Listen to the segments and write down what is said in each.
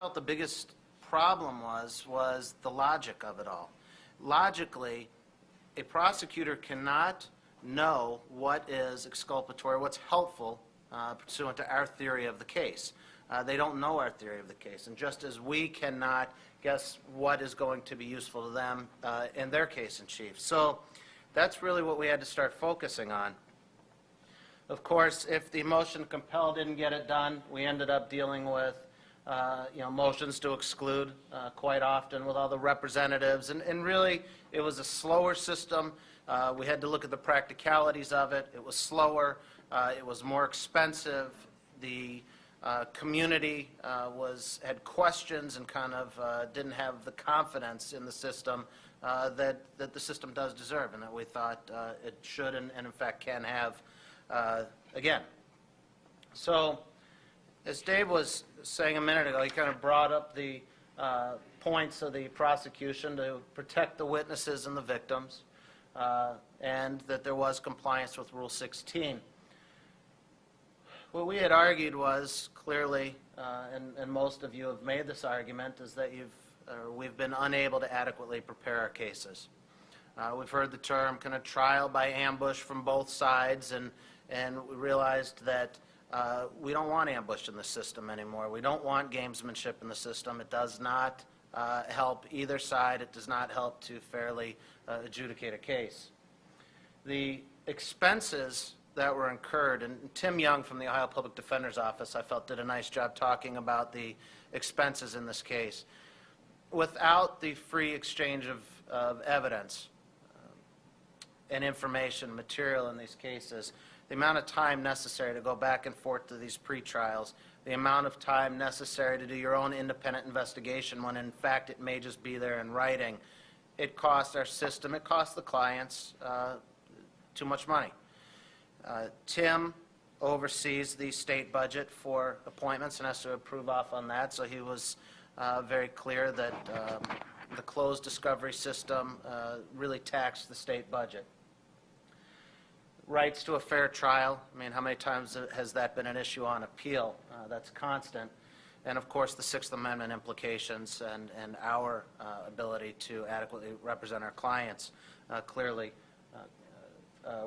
felt the biggest problem was the logic of it all. Logically, a prosecutor cannot know what is exculpatory, what's helpful pursuant to our theory of the case. They don't know our theory of the case, and just as we cannot guess what is going to be useful to them in their case in chief. So that's really what we had to start focusing on. Of course, if the motion to compel didn't get it done, we ended up dealing with motions to exclude quite often with all the representatives, and really it was a slower system. We had to look at the practicalities of it. It was slower. It was more expensive. The community had questions and kind of didn't have the confidence in the system that the system does deserve, and that we thought it should and in fact can have again. So as Dave was saying a minute ago, he kind of brought up the points of the prosecution to protect the witnesses and the victims, and that there was compliance with Rule 16. What we had argued was clearly, and most of you have made this argument, is that we've been unable to adequately prepare our cases. We've heard the term kind of trial by ambush from both sides, and we realized that we don't want ambush in the system anymore. We don't want gamesmanship in the system. It does not help either side. It does not help to fairly adjudicate a case. The expenses that were incurred, and Tim Young from the Ohio Public Defender's Office, I felt, did a nice job talking about the expenses in this case. Without the free exchange of evidence and information, material in these cases, the amount of time necessary to go back and forth to these pre-trials, the amount of time necessary to do your own independent investigation when in fact it may just be there in writing, it costs our system, it costs the clients too much money. Tim oversees the state budget for appointments and has to approve off on that, so he was very clear that the closed discovery system really taxed the state budget. Rights to a fair trial, I mean, how many times has that been an issue on appeal? That's constant. And of course the Sixth Amendment implications and our ability to adequately represent our clients clearly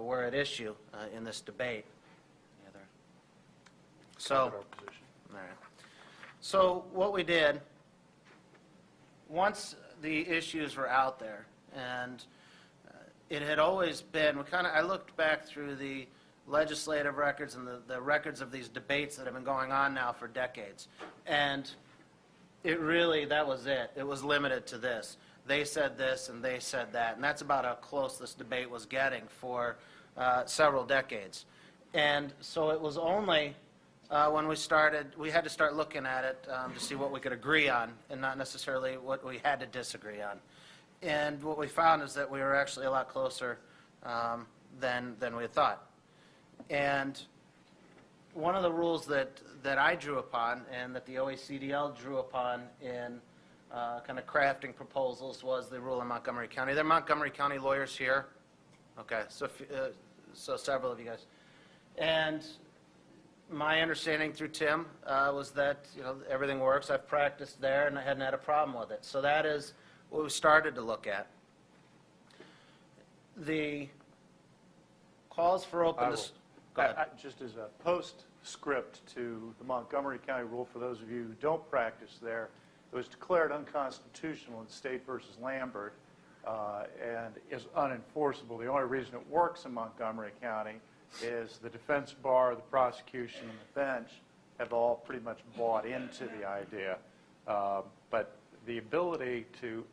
were at issue in this debate. So, all right. So what we did, once the issues were out there, and it had always been, I looked back through the legislative records and the records of these debates that have been going on now for decades, and it really, that was it. It was limited to this. They said this and they said that, and that's about how close this debate was getting for several decades. And so it was only when we had to start looking at it to see what we could agree on and not necessarily what we had to disagree on. And what we found is that we were actually a lot closer than we had thought. And one of the rules that I drew upon and that the OACDL drew upon in kind of crafting proposals was the rule in Montgomery County. There are Montgomery County lawyers here. Okay, so several of you guys. And my understanding through Tim was that everything works. I've practiced there and I hadn't had a problem with it. So that is what we started to look at. The calls for open... Go ahead. Just as a postscript to the Montgomery County rule, for those of you who don't practice there, it was declared unconstitutional in State versus Lambert and is unenforceable. The only reason it works in Montgomery County is the defense bar, the prosecution, and the bench have all pretty much bought into the idea. But the ability to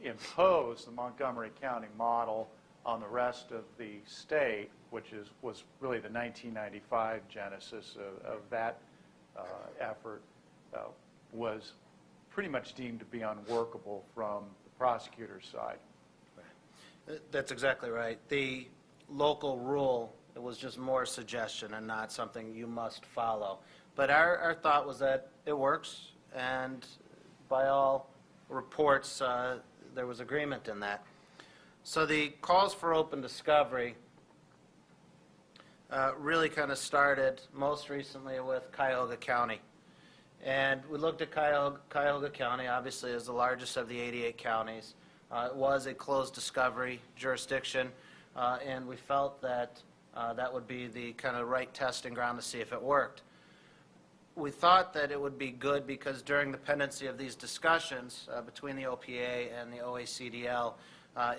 impose the Montgomery County model on the rest of the state, which was really the 1995 genesis of that effort, was pretty much deemed to be unworkable from the prosecutor's side. Right. That's exactly right. The local rule, it was just more suggestion and not something you must follow. But our thought was that it works, and by all reports, there was agreement in that. So the calls for open discovery really kind of started most recently with Cuyahoga County. And we looked at Cuyahoga County, obviously as the largest of the 88 counties. It was a closed discovery jurisdiction, and we felt that that would be the kind of right testing ground to see if it worked. We thought that it would be good because during the pendency of these discussions between the OPA and the OACDL,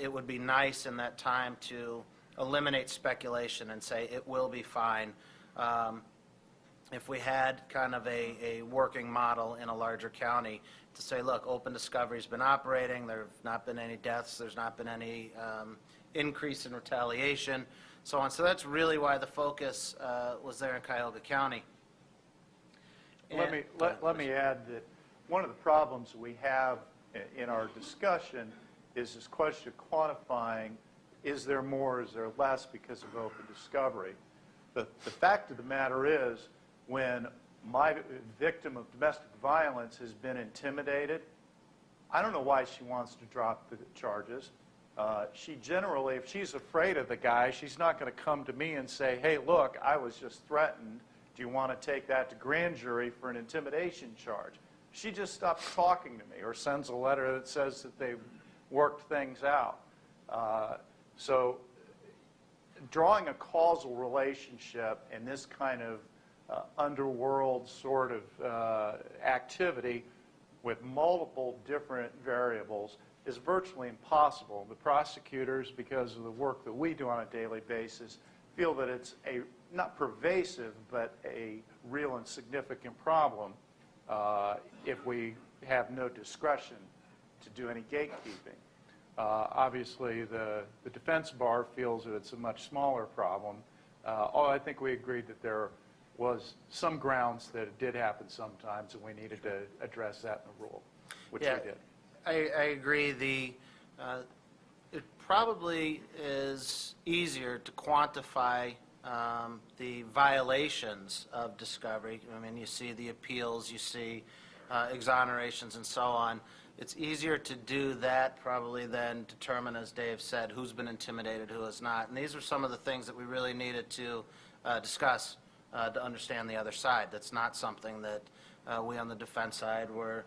it would be nice in that time to eliminate speculation and say it will be fine. If we had kind of a working model in a larger county to say, look, open discovery's been operating, there have not been any deaths, there's not been any increase in retaliation, so on. So that's really why the focus was there in Cuyahoga County. Let me add that one of the problems we have in our discussion is this question of quantifying, is there more, is there less because of open discovery? The fact of the matter is, when my victim of domestic violence has been intimidated, I don't know why she wants to drop the charges. She generally, if she's afraid of the guy, she's not going to come to me and say, hey, look, I was just threatened. Do you want to take that to grand jury for an intimidation charge? She just stops talking to me or sends a letter that says that they've worked things out. So drawing a causal relationship in this kind of underworld sort of activity with multiple different variables is virtually impossible. The prosecutors, because of the work that we do on a daily basis, feel that it's a not pervasive, but a real and significant problem if we have no discretion to do any gatekeeping. Obviously, the defense bar feels that it's a much smaller problem. I think we agreed that there was some grounds that it did happen sometimes, and we needed to address that in the rule, which we did. I agree. It probably is easier to quantify the violations of discovery. I mean, you see the appeals, you see exonerations and so on. It's easier to do that probably than determine, as Dave said, who's been intimidated, who has not. And these are some of the things that we really needed to discuss to understand the other side. That's not something that we on the defense side were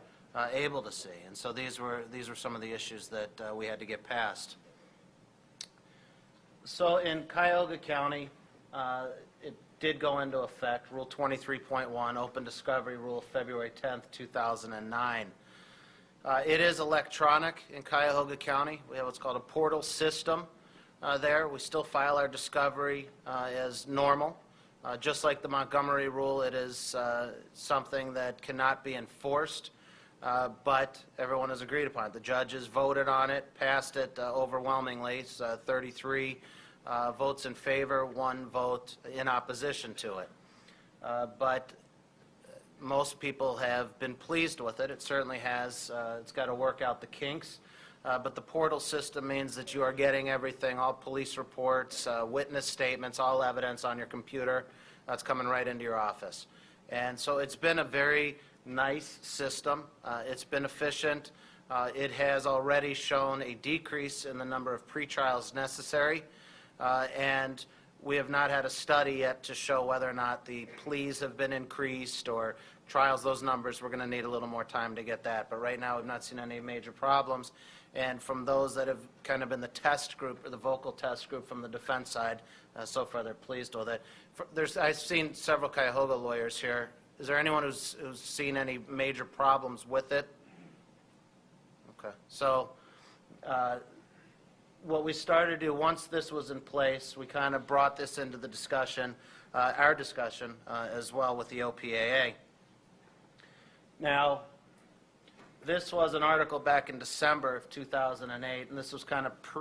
able to see. And so these were some of the issues that we had to get past. So in Cuyahoga County, it did go into effect, Rule 23.1, Open Discovery Rule, February 10th, 2009. It is electronic in Cuyahoga County. We have what's called a portal system there. We still file our discovery as normal. Just like the Montgomery Rule, it is something that cannot be enforced, but everyone has agreed upon it. The judges voted on it, passed it overwhelmingly, 33 votes in favor, 1 vote in opposition to it. But most people have been pleased with it. It certainly has. It's got to work out the kinks. But the portal system means that you are getting everything, all police reports, witness statements, all evidence on your computer. That's coming right into your office. And so it's been a very nice system. It's been efficient. It has already shown a decrease in the number of pretrials necessary. And we have not had a study yet to show whether or not the pleas have been increased or trials, those numbers. We're going to need a little more time to get that. But right now we've not seen any major problems. And from those that have kind of been the test group, or the vocal test group from the defense side, so far they're pleased with it. I've seen several Cuyahoga lawyers here. Is there anyone who's seen any major problems with it? Okay. So what we started to do once this was in place, we kind of brought this into the discussion, our discussion as well with the OPAA. Now, this was an article back in December of 2008, and this was kind of